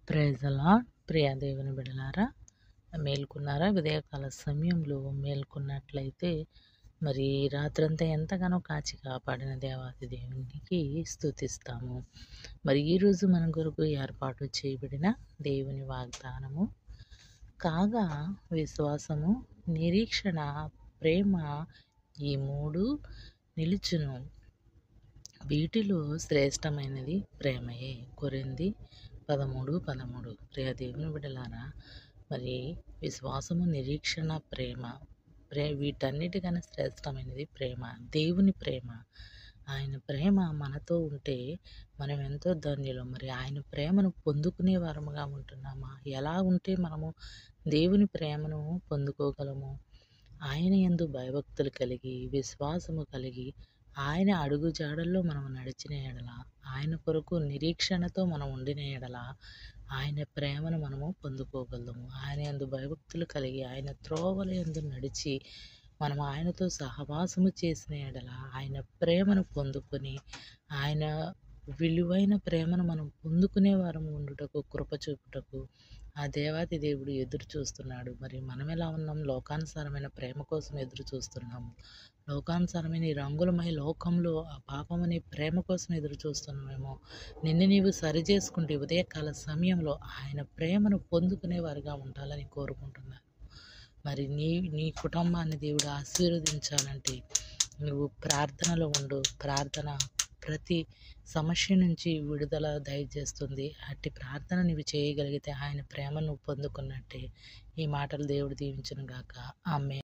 Praise the lord. ప్రియ దేవుని బిడ్డలారా, మేల్కొన్నారా? ఉదయకాల సమయంలో మేల్కొన్నట్లయితే మరి రాత్రంతా ఎంతగానో కాచి కాపాడిన దేవాది దేవునికి స్తుతిస్తాము. మరి ఈరోజు మన కొరకు ఏర్పాటు చేయబడిన దేవుని వాగ్దానము కాగా విశ్వాసము, నిరీక్షణ, ప్రేమ ఈ మూడు నిలుచును. వీటిలో శ్రేష్టమైనది ప్రేమయే. కొరింథీ 13:13. ప్రియ దేవుని బిడ్డలారా, మరి విశ్వాసము, నిరీక్షణ, ప్రేమ వీటన్నిటికన్నా శ్రేష్టమైనది ప్రేమ. దేవుని ప్రేమ, ఆయన ప్రేమ మనతో ఉంటే మనం ఎంతో ధన్యులం. మరి ఆయన ప్రేమను పొందుకునే వారముగా ఉంటున్నామా? ఎలా ఉంటే మనము దేవుని ప్రేమను పొందుకోగలము? ఆయన యందు భయభక్తులు కలిగి, విశ్వాసము కలిగి, ఆయన అడుగు జాడల్లో మనం నడిచిన ఎడల, ఆయన కొరకు నిరీక్షణతో మనం ఉండిన ఎడల ఆయన ప్రేమను మనము పొందుకోగలము. ఆయన యందు భయభక్తులు కలిగి, ఆయన త్రోవల యందు నడిచి మనం ఆయనతో సహవాసము చేసిన ఎడల ఆయన ప్రేమను పొందుకొని, ఆయన విలువైన ప్రేమను మనం పొందుకునే వారము ఉండుటకు, కృప చూపుటకు ఆ దేవాది దేవుడు ఎదురు చూస్తున్నాడు. మరి మనం ఎలా ఉన్నాం? లోకానుసారమైన ప్రేమ కోసం ఎదురు చూస్తున్నాము. లోకానుసారమైన ఈ రంగులమయ లోకంలో ఆ పాపమనే ప్రేమ కోసం ఎదురు చూస్తున్నామేమో. నిన్ను నీవు సరి చేసుకుంటే ఉదయకాల సమయంలో ఆయన ప్రేమను పొందుకునే వారిగా ఉండాలని కోరుకుంటున్నాను. మరి నీ కుటుంబాన్ని దేవుడు ఆశీర్వదించాలంటే నువ్వు ప్రార్థనలో ఉండు. ప్రార్థన ప్రతి సమస్య నుంచి విడుదల దయచేస్తుంది. అట్టి ప్రార్థన నీవు చేయగలిగితే ఆయన ప్రేమను పొందుకున్నట్టే. ఈ మాటలు దేవుడు దీవించును గాక. ఆమేన్.